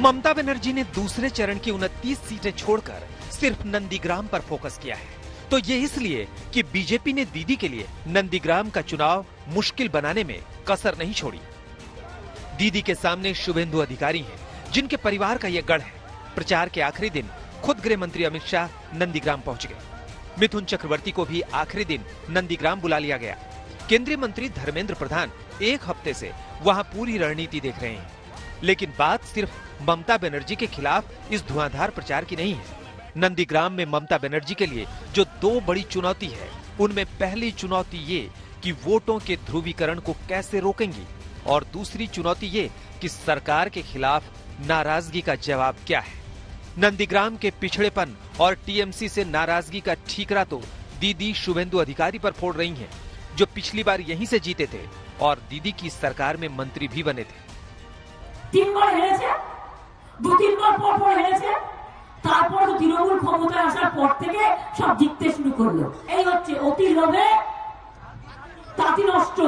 ममता बनर्जी ने दूसरे चरण की 29 सीटें छोड़कर सिर्फ नंदीग्राम पर फोकस किया है। तो ये इसलिए कि बीजेपी ने दीदी के लिए नंदीग्राम का चुनाव मुश्किल बनाने में कसर नहीं छोड़ी। दीदी के सामने शुभेंदु अधिकारी हैं, जिनके परिवार का यह गढ़ है। प्रचार के आखिरी दिन खुद गृह मंत्री अमित शाह नंदीग्राम पहुंच गए। मिथुन चक्रवर्ती को भी आखिरी दिन नंदीग्राम बुला लिया गया। केंद्रीय मंत्री धर्मेंद्र प्रधान एक हफ्ते से वहां पूरी रणनीति देख रहे हैं। लेकिन बात सिर्फ ममता बनर्जी के खिलाफ इस धुआंधार प्रचार की नहीं है। नंदीग्राम में ममता बनर्जी के लिए जो दो बड़ी चुनौती है, उनमें पहली चुनौती ये कि वोटों के ध्रुवीकरण को कैसे रोकेंगी, और दूसरी चुनौती ये कि सरकार के खिलाफ नाराजगी का जवाब क्या है। नंदीग्राम के पिछड़ेपन और टीएमसी से नाराजगी का ठीकरा तो दीदी शुभेंदु अधिकारी पर फोड़ रही हैं, जो पिछली बार यहीं से जीते थे और दीदी की सरकार में मंत्री भी बने थे। 3 বার হেরেছে, 2-3 বার পর হেরেছে, তারপর তৃণমূল ক্ষমতায় আসার পর থেকে সব জিততে শুরু করলো। এই হচ্ছে অতি লোভে তাঁতি নষ্ট,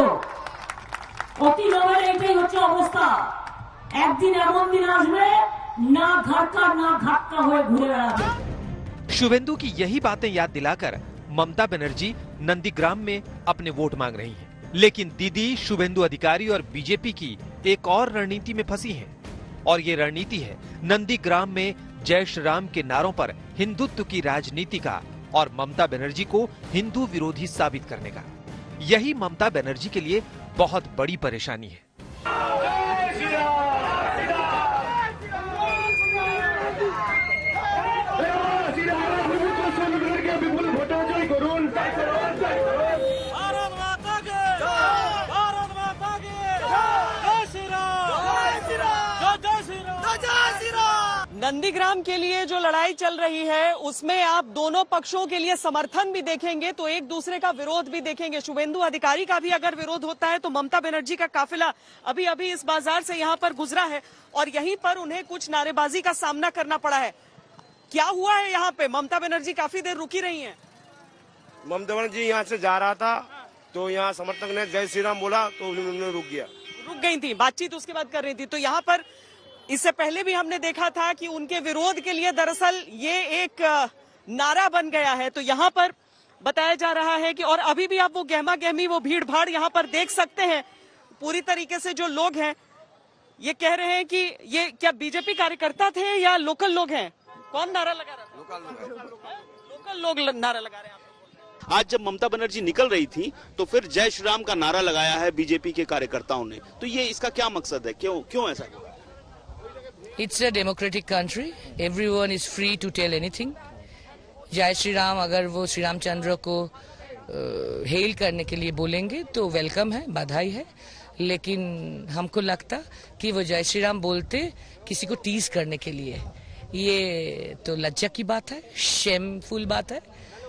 অতি লোভের এইটাই হচ্ছে অবস্থা। একদিন এমন দিন আসবে না ঘাটকা না ঘাটকা হয়ে ঘুরে বেড়াবে। शुभेंदु की यही बातें याद दिलाकर ममता बनर्जी नंदीग्राम में अपने वोट मांग रही हैं। लेकिन दीदी शुभेंदु अधिकारी और बीजेपी की एक और रणनीति में फंसी हैं, और ये रणनीति है नंदीग्राम में जय श्री राम के नारों पर हिंदुत्व की राजनीति का और ममता बनर्जी को हिंदू विरोधी साबित करने का। यही ममता बनर्जी के लिए बहुत बड़ी परेशानी है। नंदीग्राम के लिए जो लड़ाई चल रही है, उसमें आप दोनों पक्षों के लिए समर्थन भी देखेंगे तो एक दूसरे का विरोध भी देखेंगे। शुभेंदु अधिकारी का भी अगर विरोध होता है तो ममता बनर्जी का काफिला अभी अभी इस बाजार से यहाँ पर गुजरा है और यहीं पर उन्हें कुछ नारेबाजी का सामना करना पड़ा है। क्या हुआ है यहाँ पे? ममता बनर्जी काफी देर रुकी रही है। ममता बनर्जी यहाँ से जा रहा था तो यहाँ समर्थक ने जय श्री राम बोला तो उन्होंने रुक गई थी, बातचीत उसके बाद कर रही थी। तो यहाँ पर इससे पहले भी हमने देखा था कि उनके विरोध के लिए दरअसल ये एक नारा बन गया है। तो यहाँ पर बताया जा रहा है कि और अभी भी आप वो गहमा गहमी, वो भीड़ भाड़ यहाँ पर देख सकते हैं। पूरी तरीके से जो लोग हैं ये कह रहे हैं कि ये क्या बीजेपी कार्यकर्ता थे या लोकल लोग हैं? कौन नारा लगा रहा था? लोकल लोग नारा लगा रहे हैं। आज जब ममता बनर्जी निकल रही थी तो फिर जय श्री राम का नारा लगाया है बीजेपी के कार्यकर्ताओं ने। तो ये इसका क्या मकसद है? क्यों ऐसा? It's a democratic country. Everyone is free to tell anything. जय श्री राम अगर वो श्री रामचंद्र को हेल करने के लिए बोलेंगे तो वेलकम है, बधाई है। लेकिन हमको लगता कि वो जय श्री राम बोलते किसी को टीज करने के लिए, ये तो लज्जा की बात है, शेमफुल बात है।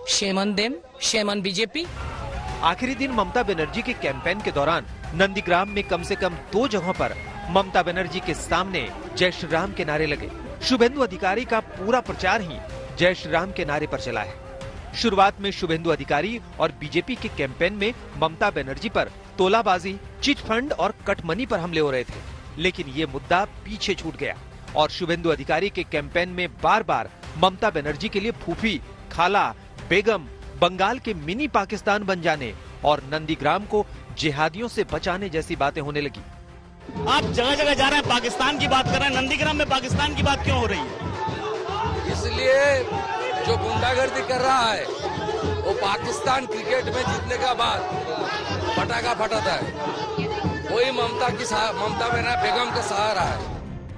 Shame on them, shame on BJP. आखिरी दिन ममता बनर्जी के कैंपेन के दौरान नंदीग्राम में कम से कम 2 जगहों पर ममता बनर्जी के सामने जय श्री राम के नारे लगे। शुभेंदु अधिकारी का पूरा प्रचार ही जय श्री राम के नारे पर चला है। शुरुआत में शुभेंदु अधिकारी और बीजेपी के कैंपेन में ममता बनर्जी पर तोलाबाजी, चिट फंड और कटमनी पर हमले हो रहे थे, लेकिन ये मुद्दा पीछे छूट गया और शुभेंदु अधिकारी के कैंपेन में बार बार ममता बनर्जी के लिए फूफी, खाला, बेगम, बंगाल के मिनी पाकिस्तान बन जाने और नंदीग्राम को जिहादियों से बचाने जैसी बातें होने लगी। आप जगह जगह जा रहे हैं, पाकिस्तान की बात कर रहे हैं, नंदीग्राम में पाकिस्तान की बात क्यों हो रही है? इसलिए जो गुंडागर्दी कर रहा है वो पाकिस्तान क्रिकेट में जीतने का बाद पटाखा फटाता है, वही ममता बेगम का सहारा है।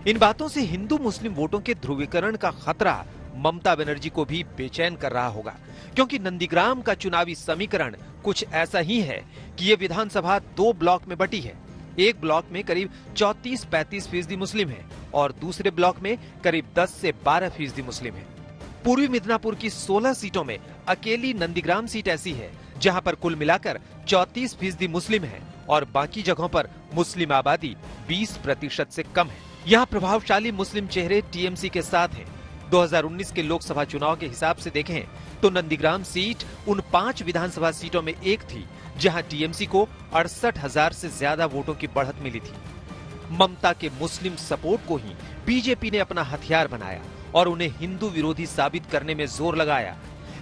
इन बातों से हिंदू मुस्लिम वोटों के ध्रुवीकरण का खतरा ममता बनर्जी को भी बेचैन कर रहा होगा, क्योंकि नंदीग्राम का चुनावी समीकरण कुछ ऐसा ही है कि ये विधानसभा 2 ब्लॉक में बटी है। एक ब्लॉक में करीब 34-35% मुस्लिम है और दूसरे ब्लॉक में करीब 10 से 12% मुस्लिम है। पूर्वी मिदनापुर की 16 सीटों में अकेली नंदीग्राम सीट ऐसी है जहां पर कुल मिलाकर 34% मुस्लिम है और बाकी जगहों पर मुस्लिम आबादी 20% से कम है। यहाँ प्रभावशाली मुस्लिम चेहरे टीएमसी के साथ हैं। 2019 के लोकसभा चुनाव के हिसाब से देखें तो नंदीग्राम सीट उन 5 विधानसभा सीटों में एक थी जहां टीएमसी को 68,000 से ज्यादा वोटों की बढ़त मिली थी। ममता के मुस्लिम सपोर्ट को ही बीजेपी ने अपना हथियार बनाया और उन्हें हिंदू विरोधी साबित करने में जोर लगाया।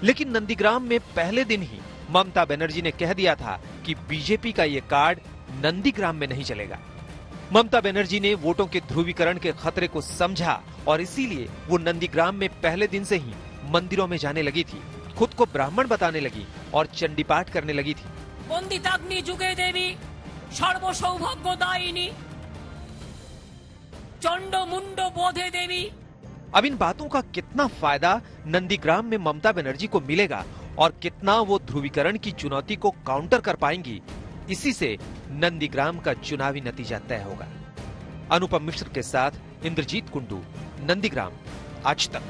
लेकिन नंदीग्राम में पहले दिन ही ममता बनर्जी ने कह दिया था कि बीजेपी का ये कार्ड नंदीग्राम में नहीं चलेगा। ममता बनर्जी ने वोटों के ध्रुवीकरण के खतरे को समझा और इसीलिए वो नंदीग्राम में पहले दिन से ही मंदिरों में जाने लगी थी, खुद को ब्राह्मण बताने लगी और चंडी पाठ करने लगी थी। वंदिताग्नि जुगे देवी सर्व सौभाग्य दायिनी चंड मुंड बोधे देवी। अब इन बातों का कितना फायदा नंदीग्राम में ममता बनर्जी को मिलेगा और कितना वो ध्रुवीकरण की चुनौती को काउंटर कर पाएंगी, इसी से नंदीग्राम का चुनावी नतीजा तय होगा। अनुपम मिश्र के साथ इंद्रजीत कुंडू, नंदीग्राम, आज तक।